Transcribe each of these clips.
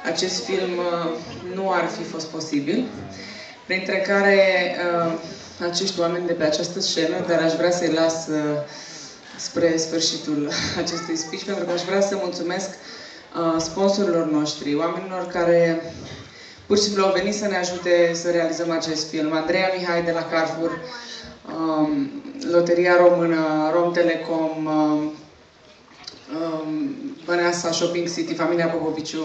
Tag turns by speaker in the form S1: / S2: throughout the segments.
S1: Acest film nu ar fi fost posibil, printre care acești oameni de pe această scenă, dar aș vrea să-i las spre sfârșitul acestui speech, pentru că aș vrea să mulțumesc sponsorilor noștri, oamenilor care pur și simplu au venit să ne ajute să realizăm acest film. Andreea Mihai de la Carrefour, Loteria Română, Romtelecom, Băneasa Shopping City, familia Popoviciu,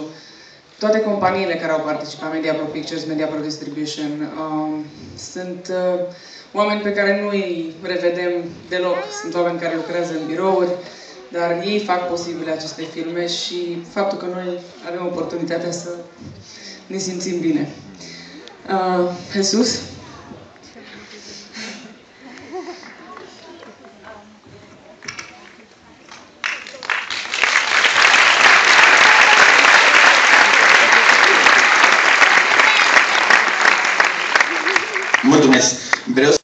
S1: toate companiile care au participat, MediaPro Pictures, MediaPro Distribution, sunt oameni pe care nu îi revedem deloc. Sunt oameni care lucrează în birouri, dar ei fac posibile aceste filme și faptul că noi avem oportunitatea să ne simțim bine. Jesus?
S2: Mulțumesc! Vreau să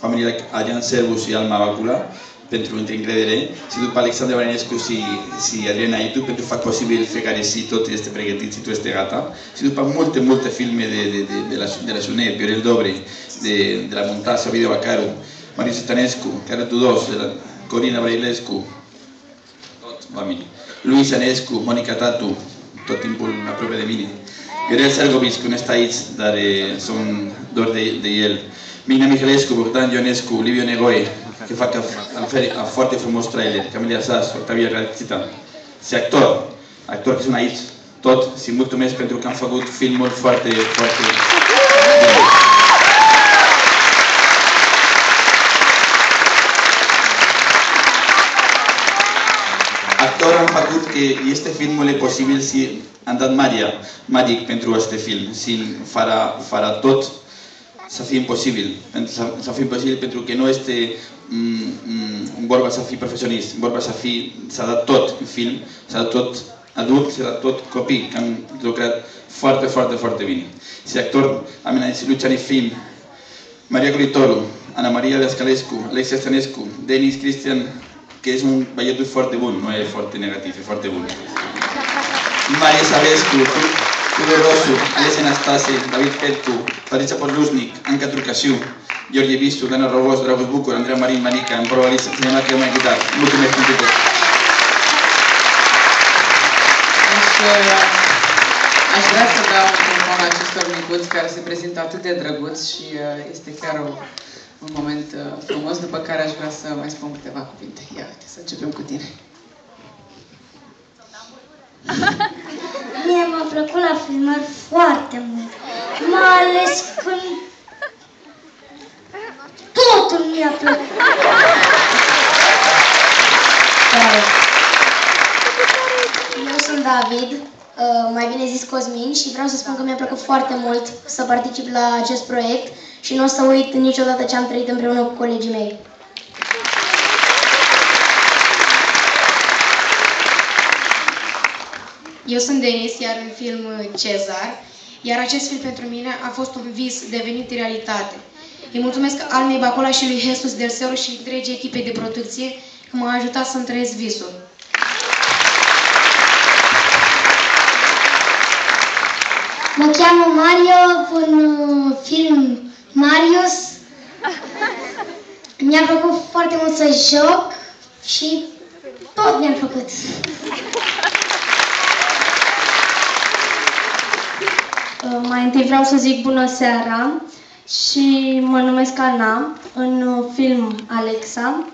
S2: familia Adrian Servu și Alma Bacula pentru încredere și după Alexandra Marinescu și Adriana Aitu pentru fac posibil fiecare zi, tot este pregătit și tot este gata. Și după multe filme de la Sunei, Viorel Dobre, de la Montasa, Ovidiu Bacaru, Marius Stănescu, Carol Tudos, de la Corina Brailescu, tot oamenii. Luis Anescu, Monica Tatu, tot timpul aproape de mine. Viorel Sergovici, că nu este aici, dar sunt doar de el. Mina Mihalescu, Bogdan Ionescu, Liviu Negoe, că fac foarte frumos trailer. Camelia Sas, Octavia Rațita. Și actori care sunt aici, tot. Și mulțumesc pentru că am făcut filmuri foarte bine. Actor am făcut că este filmul posibil și am dat Magic pentru acest film. Și farà tot să fie imposibil. Să fie imposibil pentru că nu este vorba să fii profesionist, vorba să dat tot în film, să dat tot adult, să dat tot copii, că am lucrat foarte bine. Și actor am analizat Luciani Film, Maria Golitoru, Ana Maria Dascalescu, Alexia Stănescu, Denis Cristian, că este un băiatul foarte bun, nu e foarte negativ, e foarte bun. Maria Savescu, Tudor Rosu, Alessia Anastase, David Petcu, Patricia Podlusnic, Anca Turcasiu, George Bisu, Dana Robos, Dragoș Bucur, Andreea Marin Manica, Amparo Alisa, Cinema că mai ghidat. Mulțumesc pentru tot!
S1: Aș vrea să dau un telefon acestor micuți care se prezintă atât de drăguți și este chiar un moment frumos, după care aș vrea să mai spun câteva cuvinte. Ia uite, să începem cu tine.
S3: Mie m-a plăcut la filmări foarte mult, mai ales când totul mi-a plăcut. Eu sunt David, mai bine zis Cosmin, și vreau să spun că mi-a plăcut foarte mult să particip la acest proiect și nu o să uit niciodată ce am trăit împreună cu colegii mei.
S4: Eu sunt Denis, iar în film Cezar, iar acest film pentru mine a fost un vis devenit realitate. Îi mulțumesc Almei Bacula și lui Jesus Delcero și întregii echipei de producție că m-a ajutat să-mi trăiesc visul.
S3: Mă cheamă Mario, în film Marius. Mi-a plăcut foarte mult să joc și tot mi-a plăcut.
S5: Mai întâi vreau să zic bună seara și mă numesc Ana, în film Alexa,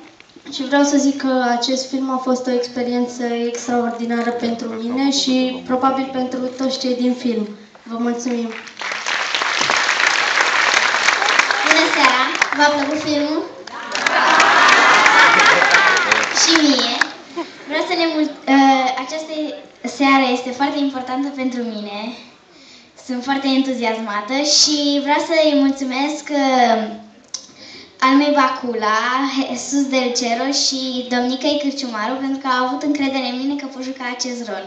S5: și vreau să zic că acest film a fost o experiență extraordinară pentru mine și probabil pentru toți cei din film. Vă mulțumim!
S3: Bună seara! V-a plăcut filmul? Și mie! Vreau să această seară este foarte importantă pentru mine. Sunt foarte entuziasmată și vreau să-i mulțumesc Almei Bacula, Jesus Delcero și domnicăi Cârciumaru pentru că au avut încredere în mine că pot juca acest rol.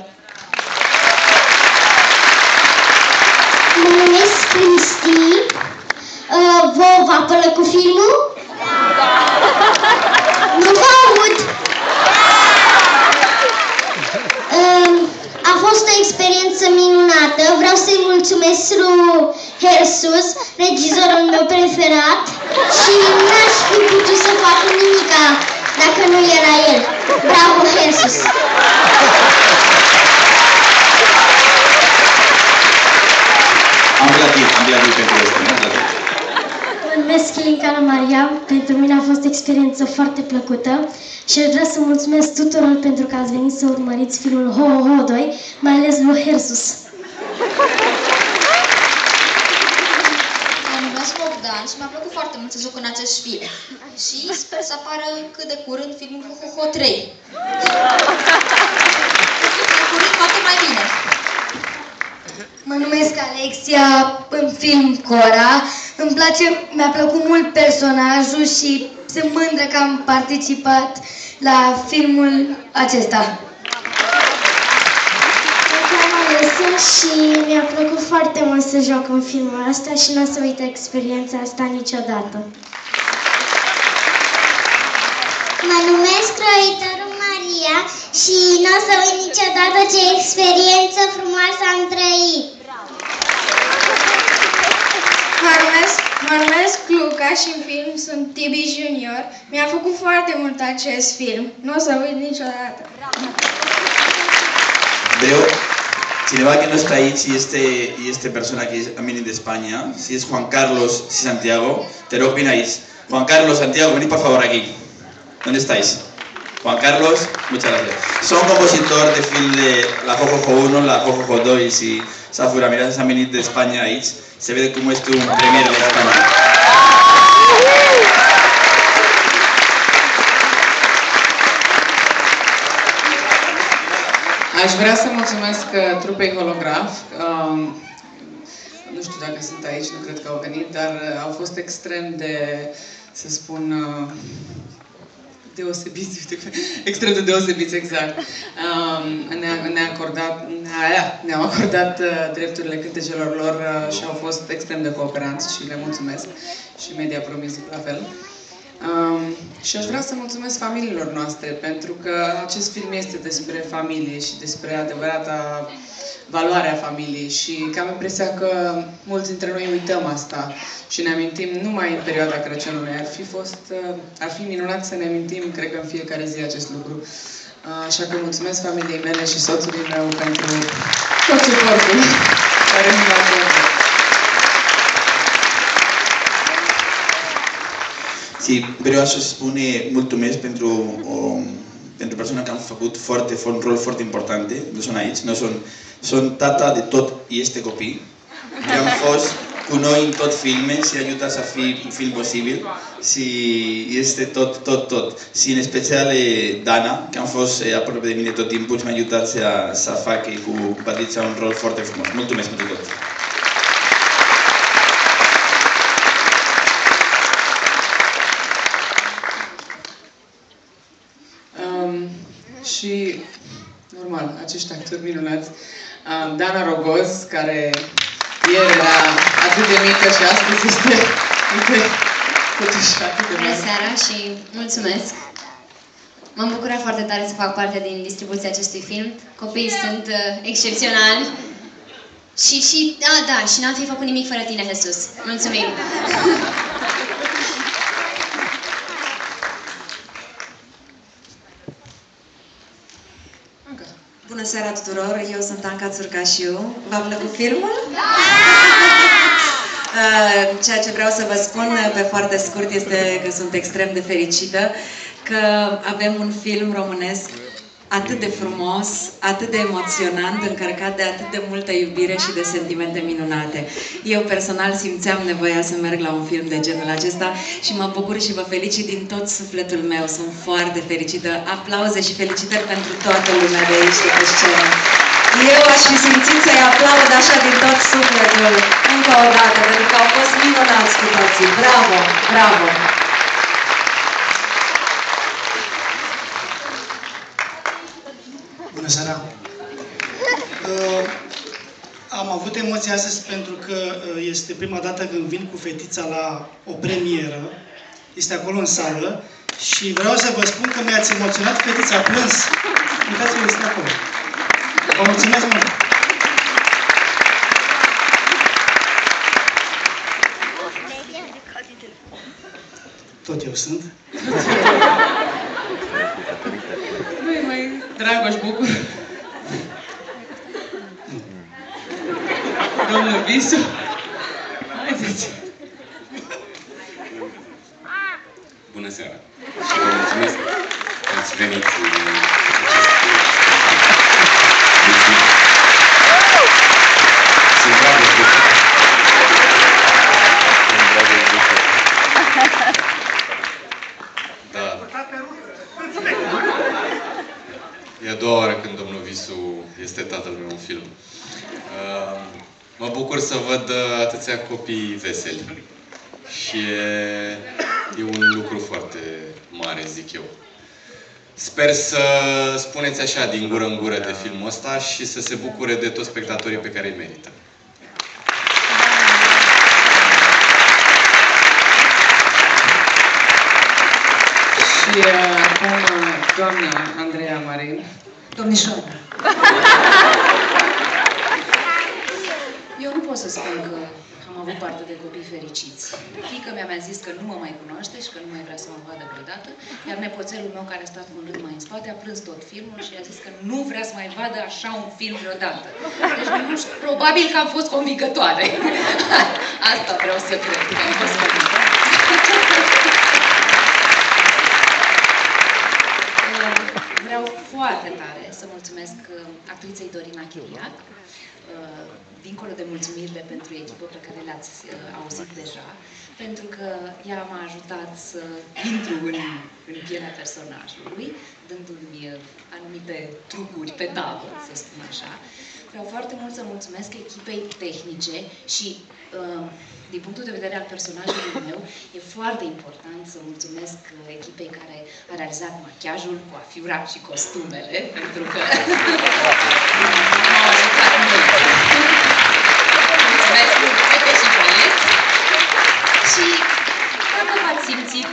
S3: Mă numesc Cristi. Vouă v-a plăcut filmul? Nu vă aud! A fost o experiență minunată. Vreau să-i mulțumesc lui Hersus, regizorul meu preferat, și n-aș fi putut să fac nimica dacă nu era el. Bravo, Hersus!
S2: Am plătit pentru asta, am plătit.
S5: Mă numesc Chilincana Maria, pentru mine a fost o experiență foarte plăcută și aș vrea să mulțumesc tuturor pentru că ați venit să urmăriți filmul Ho Ho Ho 2, mai ales lui Hersus.
S6: Mă numesc Bogdan și mi-a plăcut foarte mult să joc în acest film. Și sper să apară cât de curând filmul Ho Ho Ho 3. Cât de curând, poate mai bine.
S3: Mă numesc Alexia, în film Cora. Îmi place, mi-a plăcut mult personajul și sunt mândră că am participat la filmul acesta.
S5: Am Alessia și mi-a plăcut foarte mult să joc în filmul ăsta și nu o să uit experiența asta niciodată.
S3: Mă numesc Croitoru Maria și nu o să uit niciodată ce experiență frumoasă am trăit.
S7: Mă numesc Luca și în film sunt Tibi Junior. Mi-a făcut foarte mult acest film. Nu o să uit niciodată.
S2: Veo, cineva que no está ahí, si este persona que ha venido de España, si es Juan Carlos y Santiago, te lo opináis. Juan Carlos, Santiago, venid por favor aquí. ¿Dónde estáis? Juan Carlos, muchas gracias. Son compositor de film de la Jojojo 1, la Jojojo 2 y Safura, mirad, se han venido de España ahí. Se ve como este un premier de España.
S1: Aș vrea să mulțumesc trupei Holograf. Nu știu dacă sunt aici, nu cred că au venit, dar au fost extrem de, să spun, deosebiți, extrem de deosebiți, exact. Ne-au acordat drepturile cântecelor lor și au fost extrem de cooperanți și le mulțumesc. Și Media Promis la fel. Și aș vrea să mulțumesc familiilor noastre, pentru că acest film este despre familie și despre adevărata valoare a familiei și că am impresia că mulți dintre noi uităm asta și ne amintim numai în perioada Crăciunului. Ar fi minunat să ne amintim, cred că în fiecare zi, acest lucru. Așa că mulțumesc familiei mele și soțului meu pentru tot suportul care mi l-a dat.
S2: Sí, vreau să spune mulțumesc pentru persoana que am făcut un rol foarte important. Nu sunt aici, sunt tata de tot este copii. Que am fost cu noi în tot filme și ajută să fie un film posibil. Și este tot. Și în special Dana, que am fost aproape de mine tot timpul și m-a ajutat să fac cu Patricia un rol foarte frumos. Mulțumesc pentru tot.
S1: Și, normal, acești actori minunați. Dana Rogoz, care ieri era atât de mică și astăzi este totuși atât de mare.
S8: Bună seara și mulțumesc! M-am bucurat foarte tare să fac parte din distribuția acestui film. Copiii sunt excepționali. Și n-am fi făcut nimic fără tine, Jesus. Mulțumim!
S9: Bună seara tuturor, eu sunt Anca Țurcașiu. V-a plăcut filmul? Ceea ce vreau să vă spun pe foarte scurt este că sunt extrem de fericită că avem un film românesc atât de frumos, atât de emoționant, încărcat de atât de multă iubire și de sentimente minunate. Eu personal simțeam nevoia să merg la un film de genul acesta și mă bucur și vă felicit din tot sufletul meu. Sunt foarte fericită. Aplauze și felicitări pentru toată lumea de aici, de pe scenă. Eu aș fi simțit să-i aplaud așa din tot sufletul, încă o dată, pentru că au fost minunați cu toții. Bravo, bravo!
S10: Bună seara! Am avut emoții astăzi pentru că este prima dată când vin cu fetița la o premieră. Este acolo în sală și vreau să vă spun că mi-ați emoționat, fetița a plâns. Uitați-vă, este acolo. Vă mulțumesc mult! tot eu sunt.
S1: Nu-i mai Dragoș Bucur. Domnul Visu. Haideți.
S11: Bună seara! Și vă mulțumesc că ați venit în Sunt Dragoș Bucur. Da. E a doua oară când domnul Visu este tatăl meu în film. Mă bucur să văd atâția copii veseli. Și e un lucru foarte mare, zic eu. Sper să spuneți așa din gură în gură de filmul ăsta și să se bucure de toți spectatorii pe care îi merită.
S1: Și acum, doamna Andreea Marin.
S12: Domnișoară. Eu nu pot să spun că am avut parte de copii fericiți. Fiica mea mi-a zis că nu mă mai cunoaște și că nu mai vrea să mă vadă vreodată, iar nepoțelul meu, care a stat un rând mai în spate, a plâns tot filmul și a zis că nu vrea să mai vadă așa un film vreodată. Deci, nu știu, probabil că am fost convingătoare. Asta vreau să cred, că am fost convingătoare. Vreau foarte tare să mulțumesc actriței Dorina Chiriac, dincolo de mulțumirile pentru echipă pe care le-ați auzit deja, pentru că ea m-a ajutat să intru în pielea personajului, dându-mi anumite trucuri pe tavă, să spun așa. Vreau foarte mult să mulțumesc echipei tehnice și, din punctul de vedere al personajului meu, e foarte important să mulțumesc echipei care a realizat machiajul, coafiura și costumele, pentru că m-au ajutat mult. Mulțumesc mult, Pepe și băieți. Și dacă v-ați simțit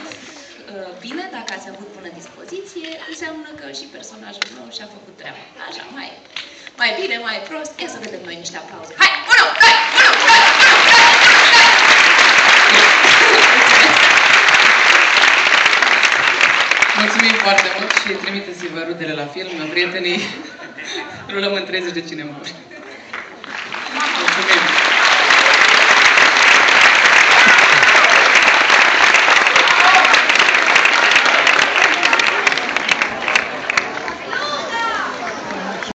S12: bine, dacă ați avut bună dispoziție, înseamnă că și personajul meu și-a făcut treaba. Așa, mai bine, mai prost. Ia să vedem noi niște aplauze. Hai! 1, 2, 1, 2, 1, 2!
S1: Mulțumim foarte mult și trimiteți-vă rudele la film, prietenii. Rulăm în 30 de cinemuri.